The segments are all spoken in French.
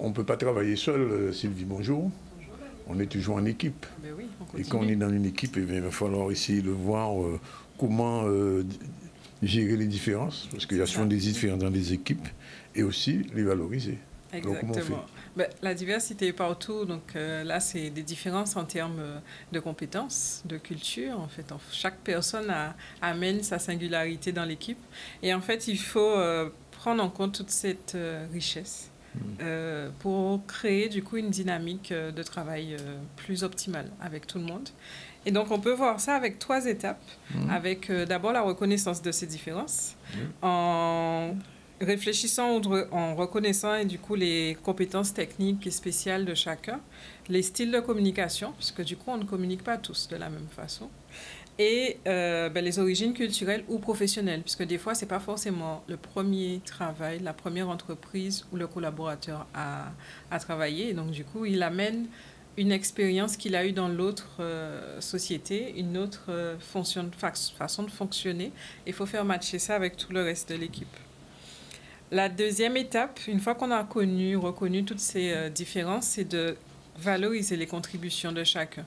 on ne peut pas travailler seul, Sylvie, bonjour. On est toujours en équipe. Ben oui, et quand on est dans une équipe, eh bien, il va falloir essayer de voir comment gérer les différences, parce qu'il y a souvent des différences dans les équipes, et aussi les valoriser. Exactement. Alors, comment on fait? Ben, la diversité est partout, donc là, c'est des différences en termes de compétences, de culture. En fait, chaque personne amène sa singularité dans l'équipe. Et en fait, il faut prendre en compte toute cette richesse pour créer, du coup, une dynamique de travail plus optimale avec tout le monde. Et donc, on peut voir ça avec 3 étapes. Avec d'abord la reconnaissance de ces différences, en réfléchissant, en reconnaissant et du coup les compétences techniques et spéciales de chacun, les styles de communication, puisque du coup on ne communique pas tous de la même façon, et les origines culturelles ou professionnelles, puisque des fois c'est pas forcément le premier travail, la première entreprise où le collaborateur a travaillé, et donc du coup il amène une expérience qu'il a eue dans l'autre société, une autre façon de fonctionner. Il faut faire matcher ça avec tout le reste de l'équipe. La deuxième étape, une fois qu'on a reconnu toutes ces différences, c'est de valoriser les contributions de chacun.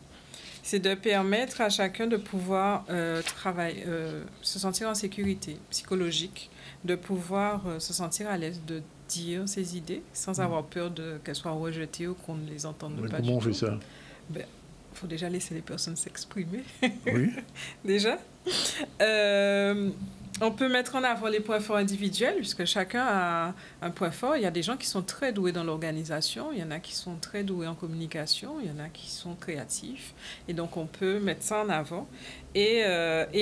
C'est de permettre à chacun de pouvoir se sentir en sécurité psychologique, de pouvoir se sentir à l'aise de dire ses idées sans avoir peur qu'elles soient rejetées ou qu'on ne les entende pas du tout. Comment on fait ça? Il faut déjà laisser les personnes s'exprimer. Oui. Déjà. On peut mettre en avant les points forts individuels, puisque chacun a un point fort. Il y a des gens qui sont très doués dans l'organisation, il y en a qui sont très doués en communication, il y en a qui sont créatifs. Et donc, on peut mettre ça en avant et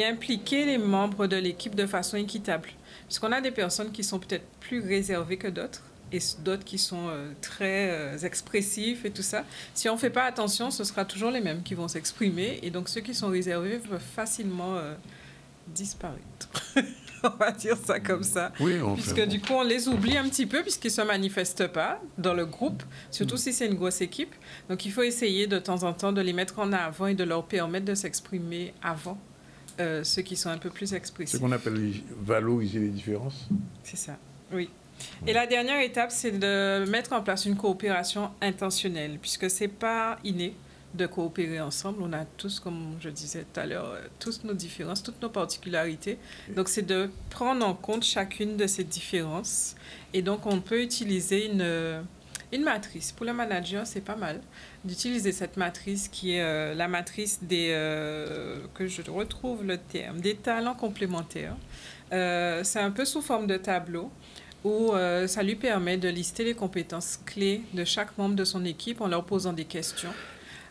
impliquer les membres de l'équipe de façon équitable. Puisqu'on a des personnes qui sont peut-être plus réservées que d'autres, et d'autres qui sont très expressifs et tout ça. Si on ne fait pas attention, ce sera toujours les mêmes qui vont s'exprimer. Et donc, ceux qui sont réservés peuvent facilement disparaître. On va dire ça comme ça. Oui, puisque du coup, on les oublie un petit peu puisqu'ils ne se manifestent pas dans le groupe, surtout si c'est une grosse équipe. Donc, il faut essayer de temps en temps de les mettre en avant et de leur permettre de s'exprimer avant ceux qui sont un peu plus expressifs. C'est ce qu'on appelle valoriser les différences. C'est ça, oui. Et la dernière étape, c'est de mettre en place une coopération intentionnelle, puisque ce n'est pas inné de coopérer ensemble. On a tous, comme je disais tout à l'heure, tous nos différences, toutes nos particularités. Donc, c'est de prendre en compte chacune de ces différences. Et donc, on peut utiliser une matrice. Pour le manager, c'est pas mal d'utiliser cette matrice qui est la matrice que je retrouve le terme, des talents complémentaires. C'est un peu sous forme de tableau, où ça lui permet de lister les compétences clés de chaque membre de son équipe en leur posant des questions,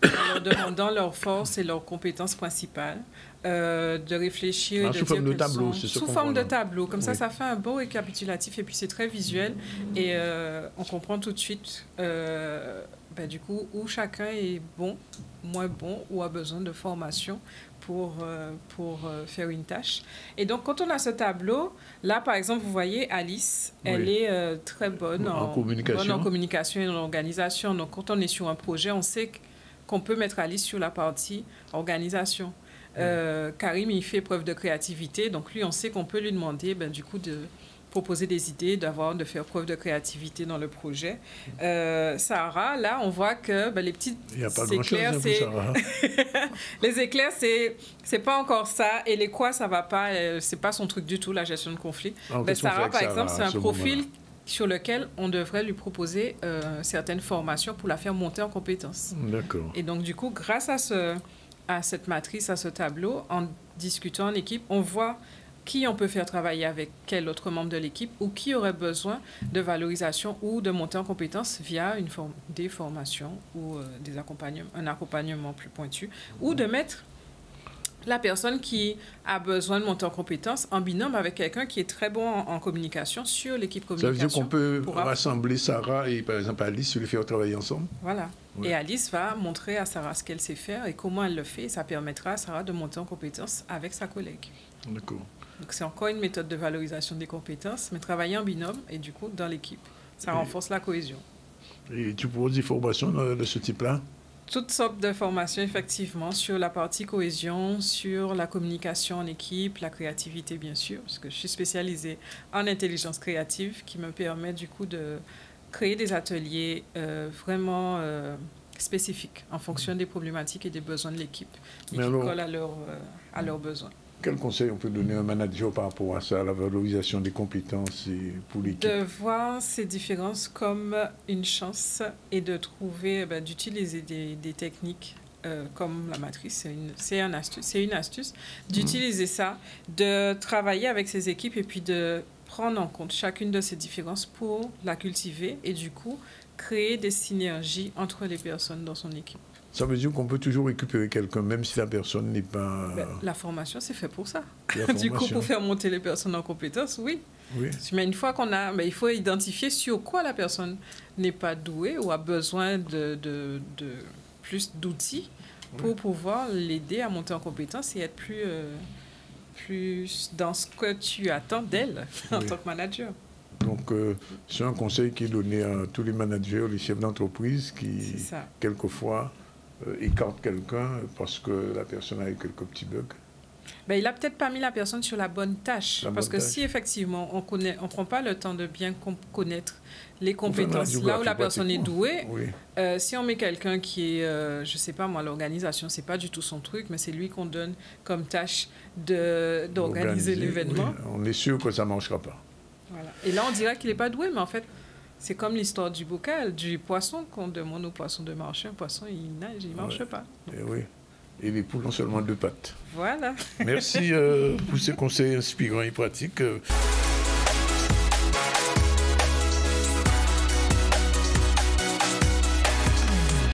en leur demandant leurs forces et leurs compétences principales, de réfléchir et de sous forme de tableau, c'est sous forme de tableau. Comme ça, ça fait un beau récapitulatif et puis c'est très visuel et on comprend tout de suite du coup où chacun est bon, moins bon ou a besoin de formation pour faire une tâche. Et donc, quand on a ce tableau, là, par exemple, vous voyez, Alice, elle est très bonne en communication et en organisation. Donc, quand on est sur un projet, on sait qu'on peut mettre Alice sur la partie organisation. Karim, il fait preuve de créativité. Donc, lui, on sait qu'on peut lui demander, du coup, de proposer des idées, de faire preuve de créativité dans le projet. Sarah, là, on voit que les petites éclairs, les éclairs, c'est pas encore ça. Et les quoi, ça va pas, c'est pas son truc du tout, la gestion de conflit. Sarah, par exemple, c'est un profil sur lequel on devrait lui proposer certaines formations pour la faire monter en compétences. D'accord. Et donc, du coup, grâce à cette matrice, à ce tableau, en discutant en équipe, on voit qui on peut faire travailler avec quel autre membre de l'équipe ou qui aurait besoin de valorisation ou de monter en compétences via des formations ou un accompagnement plus pointu, ou de mettre la personne qui a besoin de monter en compétences en binôme avec quelqu'un qui est très bon en communication sur l'équipe communication. Ça veut dire qu'on peut rassembler Sarah et, par exemple, Alice, les faire travailler ensemble? Voilà. Ouais. Et Alice va montrer à Sarah ce qu'elle sait faire et comment elle le fait. Et ça permettra à Sarah de monter en compétences avec sa collègue. D'accord. Donc, c'est encore une méthode de valorisation des compétences, mais travailler en binôme et du coup dans l'équipe. Ça renforce la cohésion. Et tu proposes des formations de ce type-là? Toutes sortes de formations, effectivement, sur la partie cohésion, sur la communication en équipe, la créativité, bien sûr, parce que je suis spécialisée en intelligence créative qui me permet du coup créer des ateliers vraiment spécifiques en fonction des problématiques et des besoins de l'équipe et qui collent à leurs besoins. Quel conseil on peut donner à un manager par rapport à ça, à la valorisation des compétences et pour l'équipe? De voir ces différences comme une chance et de trouver, d'utiliser des techniques comme la matrice, c'est une astuce, d'utiliser ça, de travailler avec ses équipes et puis de prendre en compte chacune de ces différences pour la cultiver et du coup créer des synergies entre les personnes dans son équipe. Ça veut dire qu'on peut toujours récupérer quelqu'un, même si la personne n'est pas... La formation, c'est fait pour ça. Du coup, pour faire monter les personnes en compétences, oui. Mais une fois qu'on a... il faut identifier sur quoi la personne n'est pas douée ou a besoin de plus d'outils pour pouvoir l'aider à monter en compétences et être plus dans ce que tu attends d'elle en tant que manager. Donc, c'est un conseil qui est donné à tous les managers, les chefs d'entreprise qui, quelquefois, écartent quelqu'un parce que la personne a eu quelques petits bugs. Il n'a peut-être pas mis la personne sur la bonne tâche. Si effectivement, on ne prend pas le temps de bien connaître les compétences là où la personne est douée, si on met quelqu'un qui est, je ne sais pas moi, l'organisation, ce n'est pas du tout son truc, mais c'est lui qu'on donne comme tâche d'organiser l'événement. On est sûr que ça ne marchera pas. Voilà. Et là, on dirait qu'il n'est pas doué, mais en fait, c'est comme l'histoire du bocal, du poisson, qu'on demande au poisson de marcher. Un poisson, il nage, il ne marche pas. Et les poules ont seulement 2 pattes. Voilà. Merci pour ces conseils inspirants et pratiques.